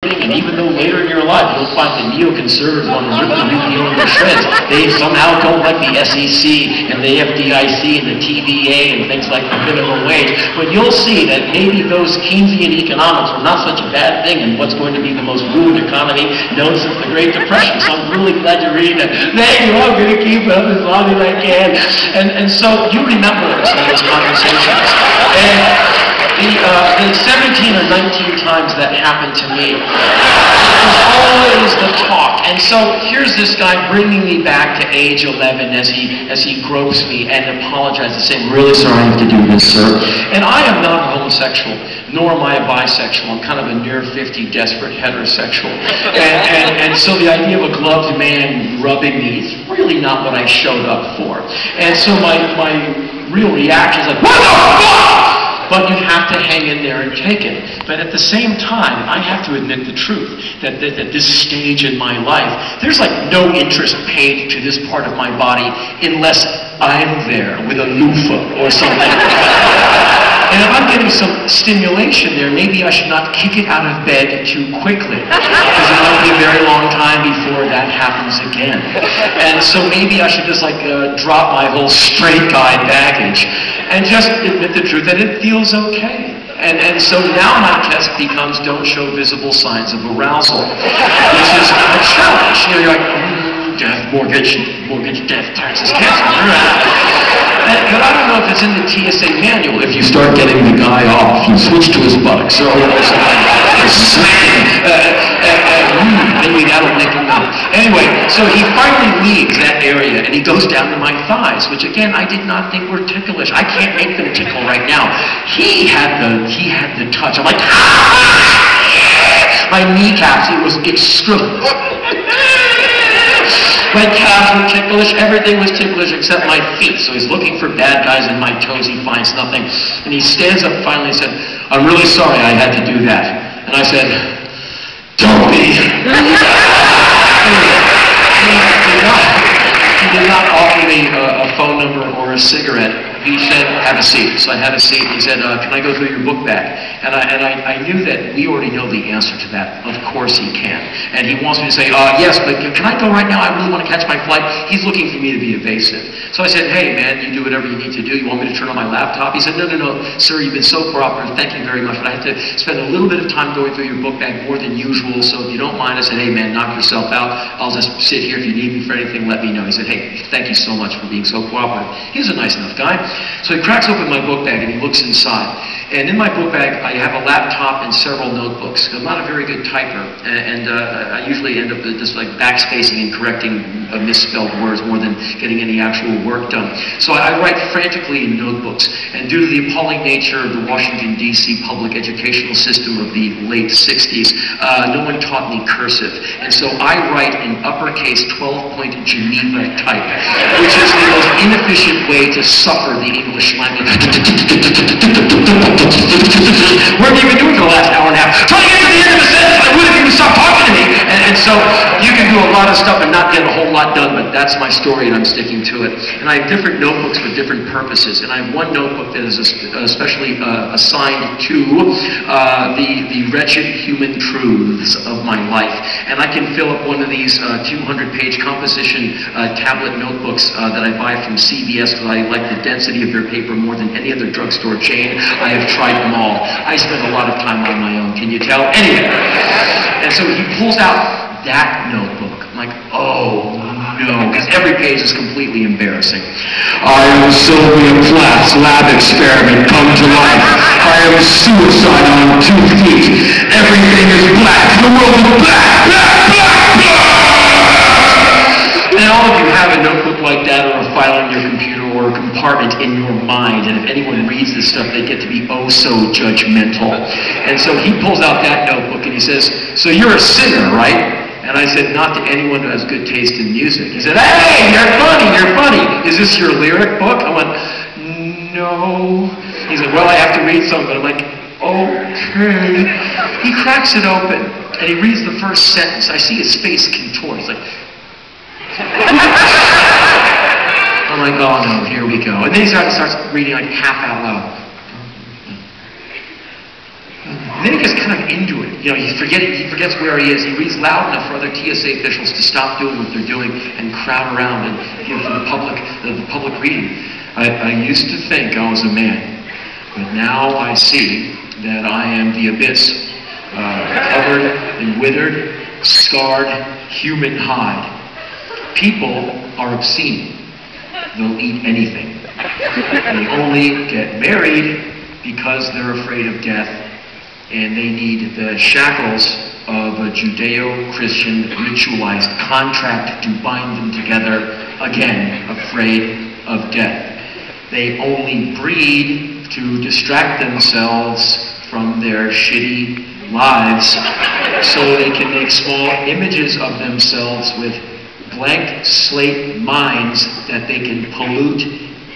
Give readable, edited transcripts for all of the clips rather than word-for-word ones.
And even though later in your life you'll find the neoconservatives want to rip the repeal to shreds, they somehow don't like the SEC and the FDIC and the TVA and things like the minimum wage. But you'll see that maybe those Keynesian economics are not such a bad thing in what's going to be the most ruined economy known since the Great Depression. So I'm really glad you're reading that. Thank you, I'm going to keep up as long as I can. And so you remember some of those conversations. And the 17 or 19 times that happened to me, it was always the talk. And so here's this guy bringing me back to age 11 as he gropes me and apologizes, saying, "Really sorry I have to do this, sir." And I am not a homosexual, nor am I a bisexual. I'm kind of a near 50 desperate heterosexual. And so the idea of a gloved man rubbing me is really not what I showed up for. And so my real reaction is like, "What the fuck?" But you have to hang in there and take it. But at the same time, I have to admit the truth, that at this stage in my life, there's like no interest paid to this part of my body unless I'm there with a loofah or something. And if I'm getting some stimulation there, maybe I should not kick it out of bed too quickly, because it might be a very long time before that happens again. And so maybe I should just like drop my whole straight guy baggage and just admit the truth that it feels okay. And so now my test becomes don't show visible signs of arousal, which is a challenge. You know, you're like, death, mortgage, death, taxes, cancer. But I don't know if it's in the TSA manual. If you start getting the guy off, you switch to his buttocks, or something, maybe that'll make him know. Anyway, so he finally leaves that area and he goes down to my thighs, which again I did not think were ticklish. I can't make them tickle right now. He had the touch. I'm like, my kneecaps. It was extreme. My calves were ticklish, everything was ticklish except my feet. So he's looking for bad guys in my toes, he finds nothing. And he stands up finally and said, "I'm really sorry I had to do that." And I said, "Don't be." He did not offer me a phone number or a cigarette. He said, "Have a seat." So I had a seat. He said, "Can I go through your book bag?" And I knew that we already know the answer to that. Of course he can. And he wants me to say, "Yes, but can I go right now? I really want to catch my flight." He's looking for me to be evasive. So I said, "Hey man, you do whatever you need to do. You want me to turn on my laptop?" He said, No, sir, you've been so cooperative. Thank you very much. But I have to spend a little bit of time going through your book bag more than usual. So if you don't mind," I said, "Hey man, knock yourself out. I'll just sit here. If you need me for anything, let me know." He said, "Hey, thank you so much for being so cooperative." He's a nice enough guy. So he cracks open my book bag and he looks inside. And in my book bag, I have a laptop and several notebooks. I'm not a very good typer, and I usually end up just like backspacing and correcting misspelled words more than getting any actual work done. So I write frantically in notebooks. And due to the appalling nature of the Washington, D.C. public educational system of the late 60s, no one taught me cursive. And so I write in uppercase 12-point Geneva type, which is the most inefficient way to suffer the English language. What have you been doing for the last hour and a half? Trying to get to the end of the sentence. I would if you would stop talking to me. And so you can do a lot of stuff and not get a whole lot done, but that's my story and I'm sticking to it. And I have different notebooks for different purposes. And I have one notebook that is especially assigned to the wretched human truths of my life. And I can fill up one of these 200-page composition tablet notebooks that I buy from CVS because I like the density of their paper more than any other drugstore chain. I have tried them all. I spend a lot of time on my own, can you tell? Anyway, and so he pulls out that notebook. I'm like, oh no, because every page is completely embarrassing. "I am Sylvia Plath's lab experiment come to life. I am suicide on 2 feet. Everything is black. The world is black, black, black, black." And all of you have a notebook like that, or a file on your computer, or a compartment in your mind, and if anyone reads this stuff, they get to be oh so judgmental. And so he pulls out that notebook and he says, "So you're a singer, right?" And I said, "Not to anyone who has good taste in music." He said, "Hey, you're funny. Is this your lyric book?" I went, "No." He said, "Well, I have to read some of it." I'm like, "Okay." He cracks it open and he reads the first sentence. I see his face contort. He's like, I'm like, oh no, here we go. And then he starts reading like half out loud. And then he gets kind of into it. You know, he forgets where he is. He reads loud enough for other TSA officials to stop doing what they're doing and crowd around and, you know, for the public reading. I used to think I was a man, but now I see that I am the abyss, covered in withered, scarred human hide. People are obscene. They'll eat anything. They only get married because they're afraid of death, and they need the shackles of a Judeo-Christian ritualized contract to bind them together, again, afraid of death. They only breed to distract themselves from their shitty lives so they can make small images of themselves with blank slate minds that they can pollute,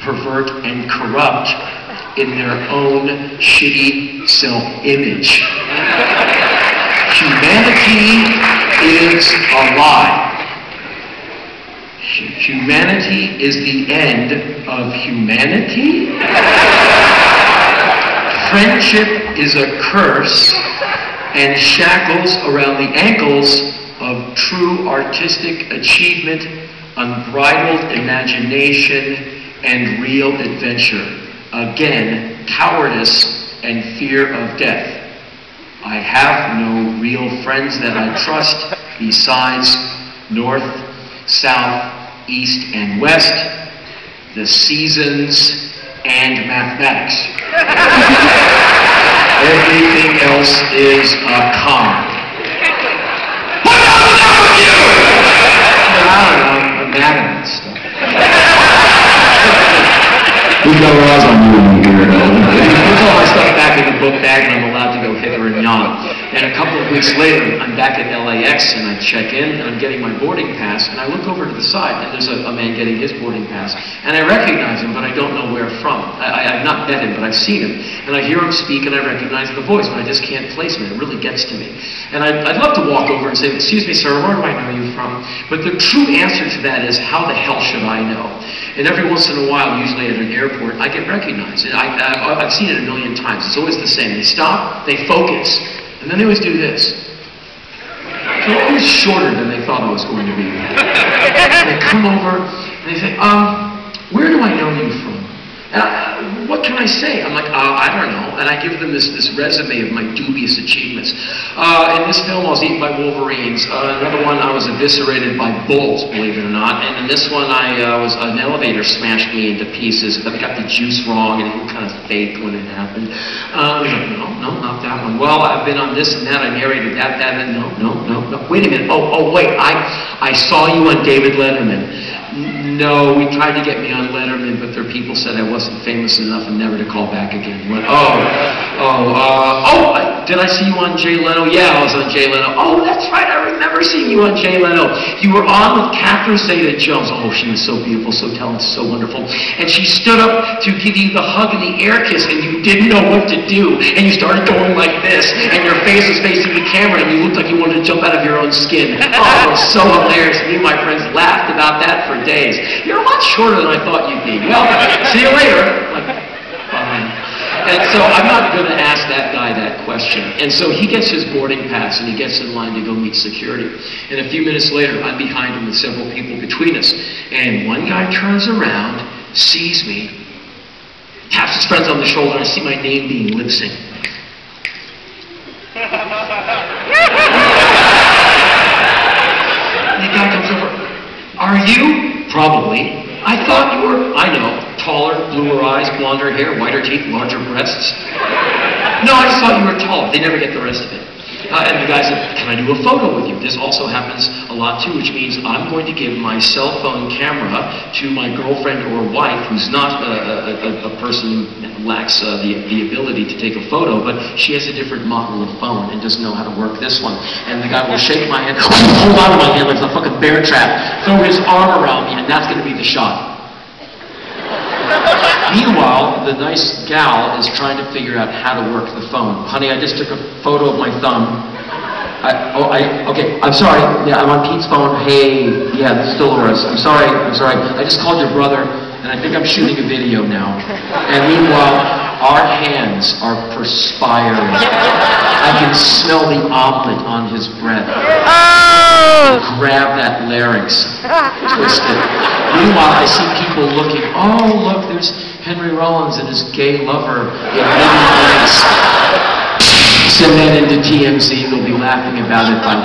pervert, and corrupt in their own shitty self-image. Humanity is a lie. Humanity is the end of humanity. Friendship is a curse, and shackles around the ankles of true artistic achievement, unbridled imagination, and real adventure. Again, cowardice and fear of death. I have no real friends that I trust besides North, South, East, and West, the seasons, and mathematics. Everything else is a con. What's up with you? I don't know, I'm mad at that stuff. We've got our eyes on you when you hear it. I put all my stuff back in the book bag and I'm allowed to go hither and yon. And a couple of weeks later, I'm back at LAX and I check in and I'm getting my boarding pass and I look over to the side and there's a man getting his boarding pass and I recognize him but I don't know where from. I've not met him but I've seen him and I hear him speak and I recognize the voice but I just can't place him. It really gets to me. And I'd love to walk over and say, excuse me sir, where do I know you from? But the true answer to that is, how the hell should I know? And every once in a while, usually at an airport, I get recognized. And I've seen it a million times. It's always the same. They stop, they focus, and then they always do this. So they're always shorter than they thought I was going to be. And they come over, and they say, where do I know you from? And what can I say? I'm like, I don't know. And I give them this resume of my dubious achievements. In this film, I was eaten by wolverines. Another one, I was eviscerated by bulls, believe it or not. And in this one, an elevator smashed me into pieces. I got the juice wrong, and it looked kind of fake when it happened. No, not that one. Well, I've been on this and that. I narrated that, and no. Wait a minute. Wait. I saw you on David Letterman. No, we tried to get me on Letterman, but their people said I wasn't famous enough and never to call back again. Went, did I see you on Jay Leno? Yeah, I was on Jay Leno. Oh, that's right, I remember seeing you on Jay Leno. You were on with Catherine Zeta-Jones. Oh, she was so beautiful, so talented, so wonderful. And she stood up to give you the hug and the air kiss, and you didn't know what to do. And you started going like this, and your face was facing the camera, and you looked like you wanted to jump out of your own skin. Oh, it was so hilarious. Me and my friends laughed about that for days. You're a lot shorter than I thought you'd be. Well, see you later. Like, fine. And so I'm not going to ask that guy that question. And so he gets his boarding pass and he gets in line to go meet security. And a few minutes later, I'm behind him with several people between us. And one guy turns around, sees me, taps his friends on the shoulder, and I see my name being lip synced. And the guy comes over, are you? Probably. I thought you were, I know, taller, bluer eyes, blonder hair, whiter teeth, larger breasts. No, I just thought you were taller. They never get the rest of it. And the guy said, can I do a photo with you? This also happens a lot too, which means I'm going to give my cell phone camera to my girlfriend or wife, who's not a person who lacks the ability to take a photo, but she has a different model of phone and doesn't know how to work this one. And the guy will shake my hand, hold on to my hand like it's a fucking bear trap, throw his arm around me, and that's going to be the shot. Meanwhile, the nice gal is trying to figure out how to work the phone. Honey, I just took a photo of my thumb. Okay, I'm sorry. Yeah, I'm on Pete's phone. Hey, yeah, this is Dolores. I'm sorry. I just called your brother, and I think I'm shooting a video now. And meanwhile, Our hands are perspiring. I can smell the omelet on his breath. Grab that larynx, twist it. Meanwhile, I see people looking, oh, look, there's Henry Rollins and his gay lover in many ways. Send that into TMZ, they'll be laughing about it by